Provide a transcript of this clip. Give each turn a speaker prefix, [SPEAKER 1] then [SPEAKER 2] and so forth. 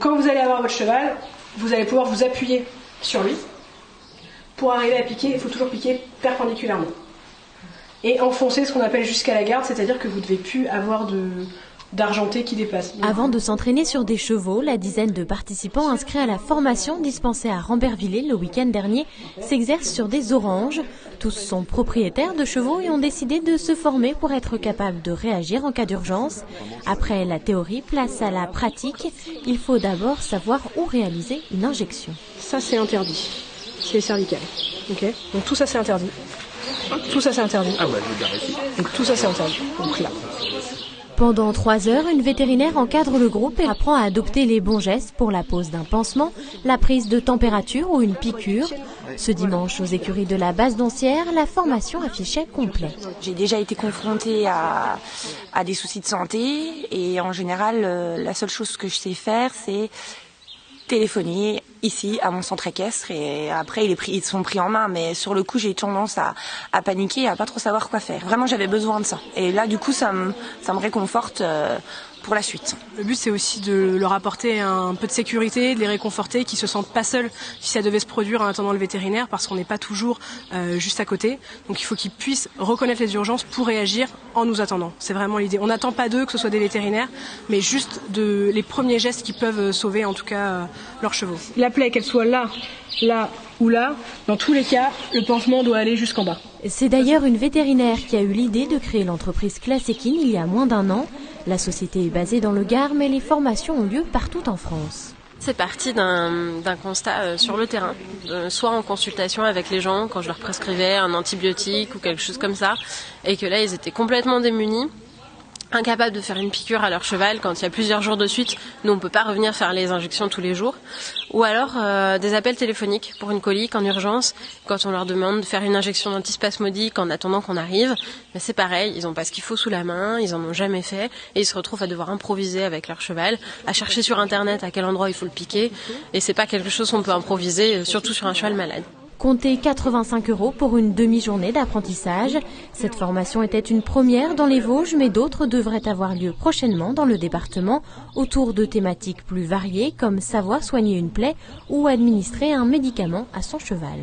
[SPEAKER 1] quand vous allez avoir votre cheval, vous allez pouvoir vous appuyer sur lui. Pour arriver à piquer, il faut toujours piquer perpendiculairement. Et enfoncer ce qu'on appelle jusqu'à la garde, c'est-à-dire que vous ne devez plus avoir d'argenté qui dépasse.
[SPEAKER 2] Avant de s'entraîner sur des chevaux, la dizaine de participants inscrits à la formation dispensée à Rambervillers le week-end dernier s'exercent sur des oranges. Tous sont propriétaires de chevaux et ont décidé de se former pour être capables de réagir en cas d'urgence. Après la théorie, place à la pratique. Il faut d'abord savoir où réaliser une injection.
[SPEAKER 1] Ça, c'est interdit. C'est les cervicales. Okay. Donc tout ça, c'est interdit. Tout ça, c'est interdit.
[SPEAKER 3] Ah ouais, je vais ici.
[SPEAKER 1] Donc tout ça, c'est interdit. Donc là.
[SPEAKER 2] Pendant 3 heures, une vétérinaire encadre le groupe et apprend à adopter les bons gestes pour la pose d'un pansement, la prise de température ou une piqûre. Ce dimanche, aux écuries de la Basse Doncière, la formation affichait complet.
[SPEAKER 4] J'ai déjà été confrontée à des soucis de santé et en général, la seule chose que je sais faire, c'est téléphoner ici à mon centre équestre et après ils sont pris en main, mais sur le coup j'ai tendance à paniquer et à pas trop savoir quoi faire. Vraiment j'avais besoin de ça et là du coup ça me réconforte pour la suite.
[SPEAKER 1] Le but c'est aussi de leur apporter un peu de sécurité, de les réconforter, qu'ils se sentent pas seuls si ça devait se produire en attendant le vétérinaire parce qu'on n'est pas toujours juste à côté. Donc il faut qu'ils puissent reconnaître les urgences pour réagir en nous attendant. C'est vraiment l'idée. On n'attend pas d'eux que ce soit des vétérinaires, mais juste les premiers gestes qui peuvent sauver en tout cas leurs chevaux. La plaie, qu'elle soit là ou là, dans tous les cas, le pansement doit aller jusqu'en bas.
[SPEAKER 2] C'est d'ailleurs une vétérinaire qui a eu l'idée de créer l'entreprise Class-Equine il y a moins d'1 an. La société est basée dans le Gard, mais les formations ont lieu partout en France.
[SPEAKER 5] C'est parti d'un constat sur le terrain, soit en consultation avec les gens quand je leur prescrivais un antibiotique ou quelque chose comme ça, et que là ils étaient complètement démunis, incapables de faire une piqûre à leur cheval quand il y a plusieurs jours de suite. Nous on peut pas revenir faire les injections tous les jours, ou alors des appels téléphoniques pour une colique en urgence quand on leur demande de faire une injection d'antispasmodique en attendant qu'on arrive. Mais c'est pareil, ils ont pas ce qu'il faut sous la main, ils en ont jamais fait et ils se retrouvent à devoir improviser avec leur cheval, à chercher sur internet à quel endroit il faut le piquer, et c'est pas quelque chose qu'on peut improviser, surtout sur un cheval malade.
[SPEAKER 2] Comptez 85 € pour une demi-journée d'apprentissage. Cette formation était une première dans les Vosges, mais d'autres devraient avoir lieu prochainement dans le département, autour de thématiques plus variées comme savoir soigner une plaie ou administrer un médicament à son cheval.